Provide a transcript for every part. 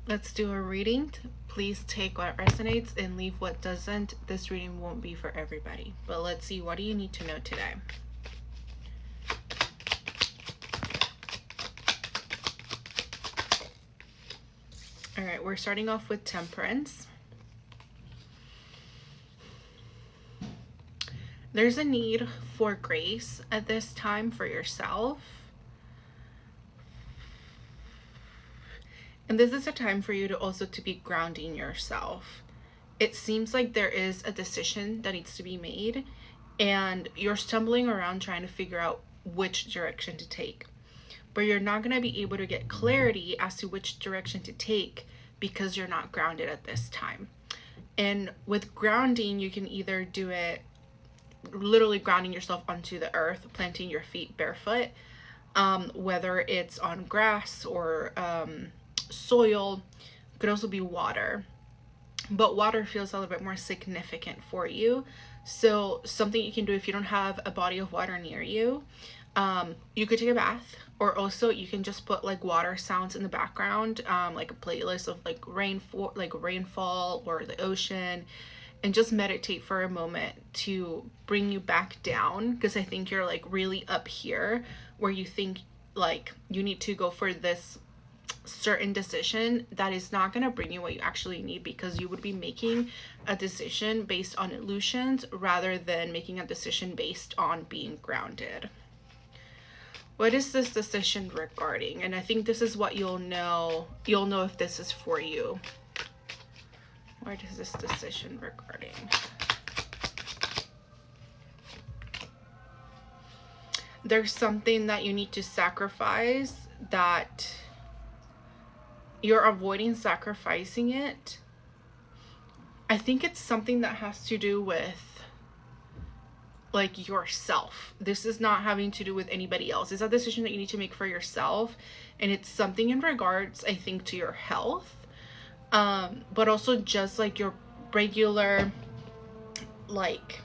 Let's do a reading. Please take what resonates and leave what doesn't. This reading won't be for everybody. But let's see, what do you need to know today? All right, we're starting off with Temperance. There's a need for grace at this time for yourself. And this is a time for you to also to be grounding yourself. It seems like there is a decision that needs to be made and you're stumbling around trying to figure out which direction to take. But you're not going to be able to get clarity as to which direction to take because you're not grounded at this time. And with grounding, you can either do it literally grounding yourself onto the earth, planting your feet barefoot, whether it's on grass or soil. It could also be water, but water feels a little bit more significant for you. So something you can do if you don't have a body of water near you, you could take a bath, or also you can just put like water sounds in the background, like a playlist of like rainfall or the ocean, and just meditate for a moment to bring you back down, because I think you're like really up here where you think like you need to go for this certain decision that is not going to bring you what you actually need, because you would be making a decision based on illusions rather than making a decision based on being grounded. What is this decision regarding? And I think this is what you'll know if this is for you. What is this decision regarding? There's something that you need to sacrifice that you're avoiding sacrificing it. I think it's something that has to do with like yourself. This is not having to do with anybody else. It's a decision that you need to make for yourself. And it's something in regards, I think, to your health. But also just like your regular, like,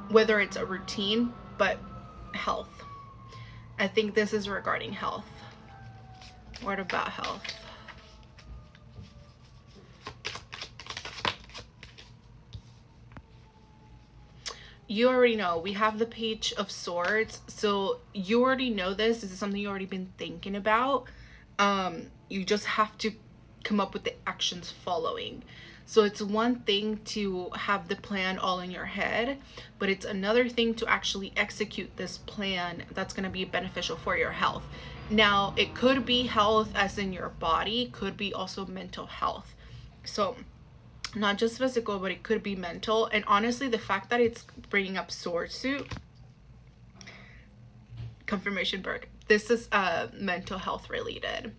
whether it's a routine, but health. I think this is regarding health. What about health? You already know, we have the Page of Swords, so you already know this is something you already been thinking about. You just have to come up with the actions following. So it's one thing to have the plan all in your head, but it's another thing to actually execute this plan that's going to be beneficial for your health. Now, it could be health as in your body, could be also mental health. So not just physical, but it could be mental. And honestly, the fact that it's bringing up sword suit, confirmation Berg, this is mental health related.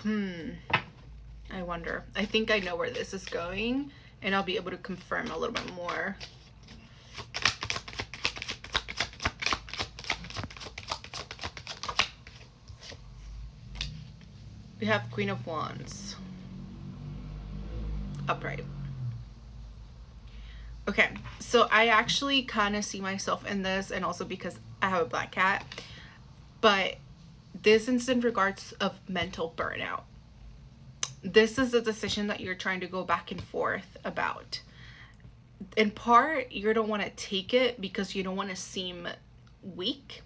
I wonder. I think I know where this is going, and I'll be able to confirm a little bit more. We have Queen of Wands. Upright. Okay, so I actually kind of see myself in this, and also because I have a black cat, but this is in regards of mental burnout. This is a decision that you're trying to go back and forth about. In part, you don't want to take it because you don't want to seem weak.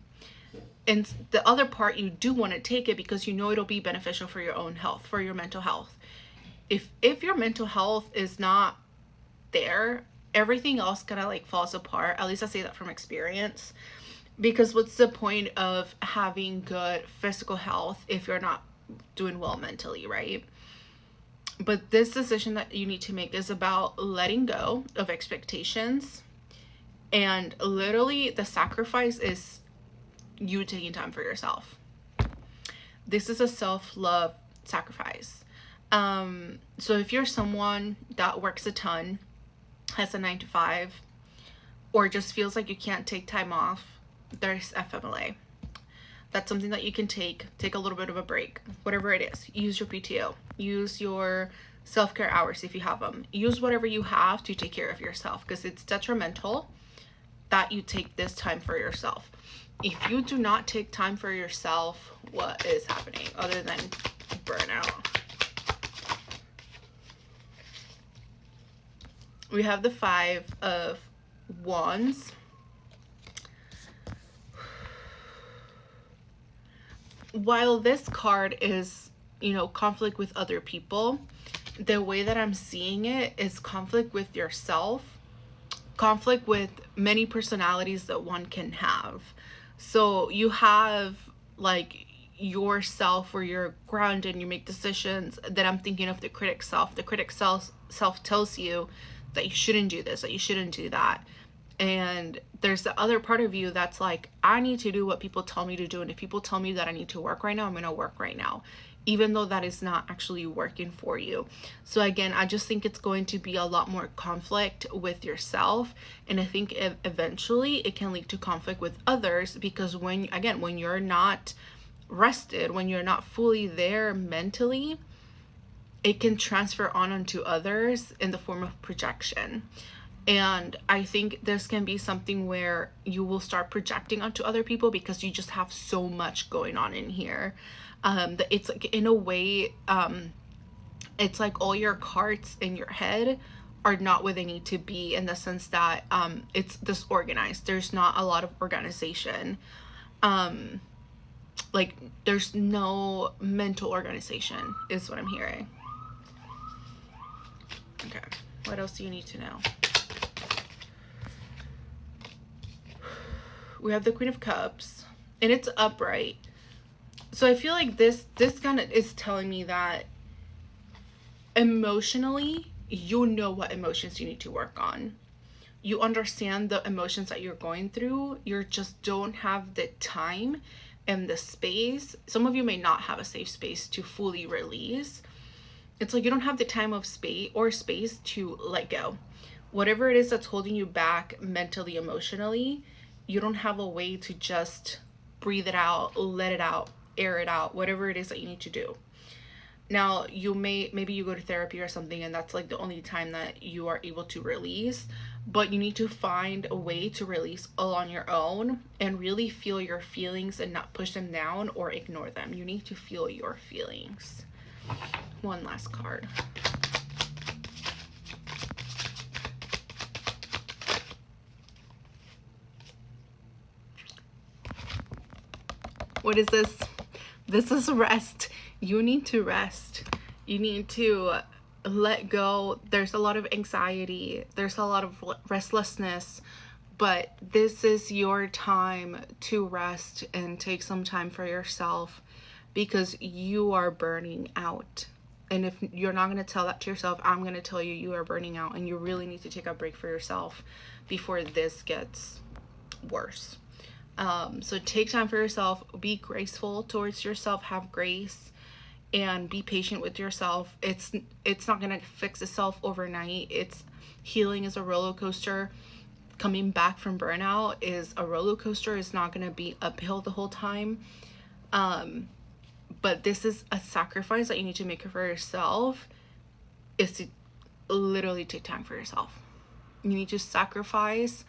And the other part, you do want to take it because you know it'll be beneficial for your own health, for your mental health. If your mental health is not there, everything else kind of like falls apart. At least I say that from experience. Because what's the point of having good physical health if you're not doing well mentally, right? But this decision that you need to make is about letting go of expectations. And literally the sacrifice is you taking time for yourself. This is a self-love sacrifice. So if you're someone that works a ton, has a 9-to-5, or just feels like you can't take time off, there's FMLA. That's something that you can take a little bit of a break, whatever it is. Use your PTO, use your self-care hours if you have them. Use whatever you have to take care of yourself, because it's detrimental that you take this time for yourself. if you do not take time for yourself, what is happening other than burnout? We have the 5 of Wands. While this card is, you know, conflict with other people, the way that I'm seeing it is conflict with yourself, conflict with many personalities that one can have. So you have like yourself where you're grounded and you make decisions. Then I'm thinking of the critic self. The critic self tells you that you shouldn't do this, that you shouldn't do that. And there's the other part of you that's like, I need to do what people tell me to do. And if people tell me that I need to work right now, I'm going to work right now, even though that is not actually working for you. So again, I just think it's going to be a lot more conflict with yourself. And I think eventually it can lead to conflict with others, because when you're not rested, when you're not fully there mentally, it can transfer on onto others in the form of projection. And I think this can be something where you will start projecting onto other people because you just have so much going on in here. That it's like, in a way, it's like all your cards in your head are not where they need to be, in the sense that it's disorganized. There's not a lot of organization. Like there's no mental organization is what I'm hearing. Okay, what else do you need to know? We have the Queen of Cups, and it's upright. So I feel like this kind of is telling me that emotionally, you know what emotions you need to work on. You understand the emotions that you're going through. You just don't have the time and the space. Some of you may not have a safe space to fully release. It's like you don't have the time of space to let go. Whatever it is that's holding you back mentally, emotionally, you don't have a way to just breathe it out, let it out, air it out, whatever it is that you need to do. Now, maybe you go to therapy or something, and that's like the only time that you are able to release, but you need to find a way to release all on your own and really feel your feelings and not push them down or ignore them. You need to feel your feelings. One last card. What is this? This is rest. You need to rest. You need to let go. There's a lot of anxiety. There's a lot of restlessness. But this is your time to rest and take some time for yourself, because you are burning out. And if you're not going to tell that to yourself, I'm going to tell you, you are burning out, and you really need to take a break for yourself before this gets worse. So take time for yourself, be graceful towards yourself, have grace, and be patient with yourself. It's not going to fix itself overnight. Healing is a roller coaster. Coming back from burnout is a roller coaster. It's not going to be uphill the whole time. But this is a sacrifice that you need to make for yourself, is to literally take time for yourself. You need to sacrifice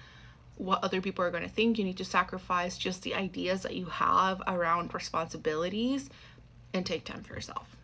what other people are going to think. You need to sacrifice just the ideas that you have around responsibilities and take time for yourself.